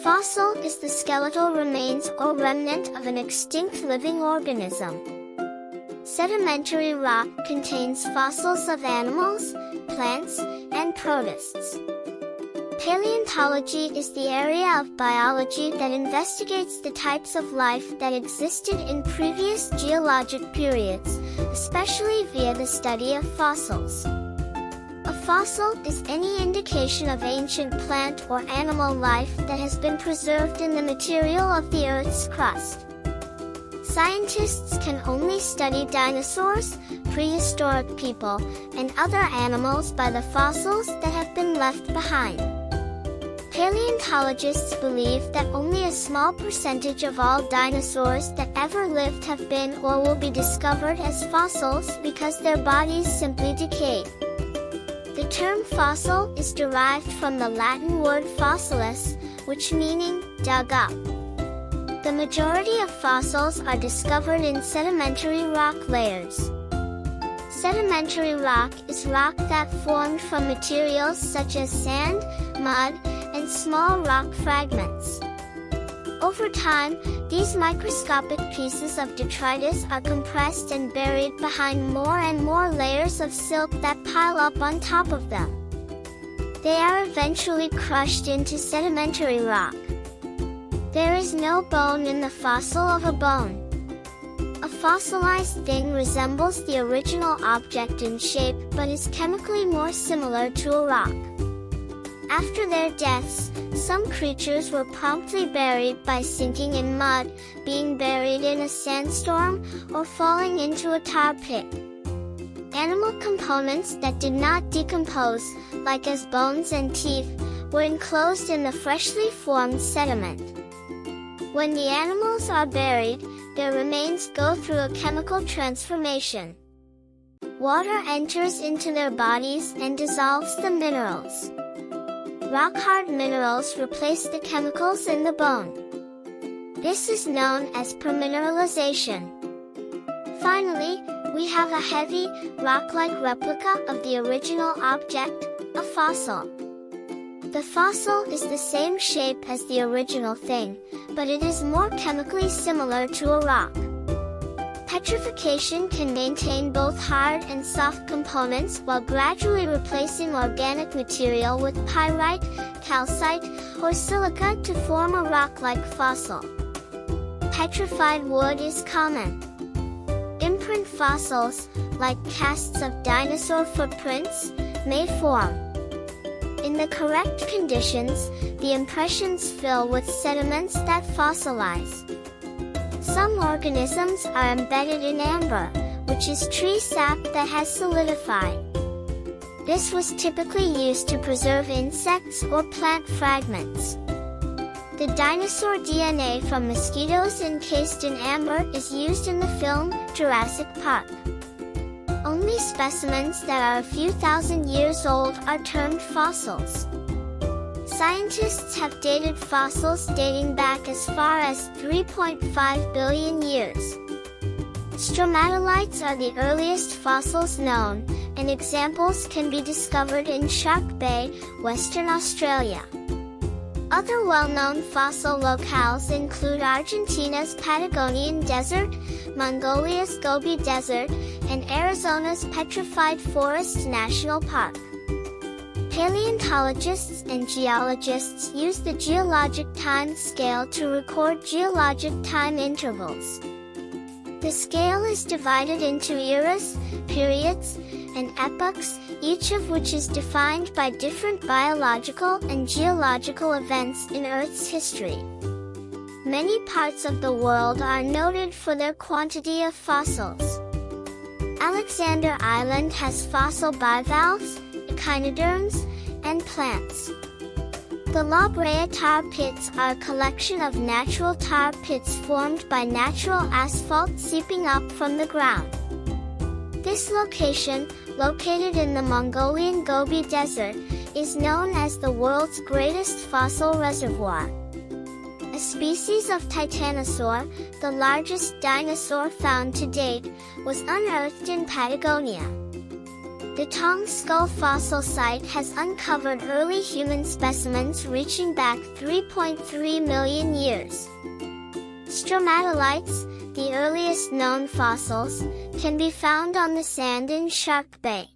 fossil is the skeletal remains or remnant of an extinct living organism. Sedimentary rock contains fossils of animals, plants, and protists. Paleontology is the area of biology that investigates the types of life that existed in previous geologic periods, especially via the study of fossils. A fossil is any indication of ancient plant or animal life that has been preserved in the material of the Earth's crust. Scientists can only study dinosaurs, prehistoric people, and other animals by the fossils that have been left behind. Paleontologists believe that only a small percentage of all dinosaurs that ever lived have been or will be discovered as fossils because their bodies simply decayed. The term fossil is derived from the Latin word fossilis, which meaning dug up. The majority of fossils are discovered in sedimentary rock layers. Sedimentary rock is rock that formed from materials such as sand, mud, and small rock fragments. Over time, these microscopic pieces of detritus are compressed and buried behind more and more layers of silt that pile up on top of them. They are eventually crushed into sedimentary rock. There is no bone in the fossil of a bone. A fossilized thing resembles the original object in shape but is chemically more similar to a rock. After their deaths, some creatures were promptly buried by sinking in mud, being buried in a sandstorm, or falling into a tar pit. Animal components that did not decompose, like as bones and teeth, were enclosed in the freshly formed sediment. When the animals are buried, their remains go through a chemical transformation. Water enters into their bodies and dissolves the minerals. Rock-hard minerals replace the chemicals in the bone. This is known as permineralization. Finally, we have a heavy, rock-like replica of the original object, a fossil. The fossil is the same shape as the original thing, but it is more chemically similar to a rock. Petrification can maintain both hard and soft components while gradually replacing organic material with pyrite, calcite, or silica to form a rock-like fossil. Petrified wood is common. Imprint fossils, like casts of dinosaur footprints, may form. In the correct conditions, the impressions fill with sediments that fossilize. Some organisms are embedded in amber, which is tree sap that has solidified. This was typically used to preserve insects or plant fragments. The dinosaur DNA from mosquitoes encased in amber is used in the film Jurassic Park. Only specimens that are a few thousand years old are termed fossils. Scientists have dated fossils dating back as far as 3.5 billion years. Stromatolites are the earliest fossils known, and examples can be discovered in Shark Bay, Western Australia. Other well-known fossil locales include Argentina's Patagonian Desert, Mongolia's Gobi Desert, and Arizona's Petrified Forest National Park. Paleontologists and geologists use the geologic time scale to record geologic time intervals. The scale is divided into eras, periods, and epochs, each of which is defined by different biological and geological events in Earth's history. Many parts of the world are noted for their quantity of fossils. Alexander Island has fossil bivalves, echinoderms, and plants. The La Brea tar pits are a collection of natural tar pits formed by natural asphalt seeping up from the ground. This location, located in the Mongolian Gobi Desert, is known as the world's greatest fossil reservoir. A species of titanosaur, the largest dinosaur found to date, was unearthed in Patagonia. The Tong Skull fossil site has uncovered early human specimens reaching back 3.3 million years. Stromatolites, the earliest known fossils, can be found on the sand in Shark Bay.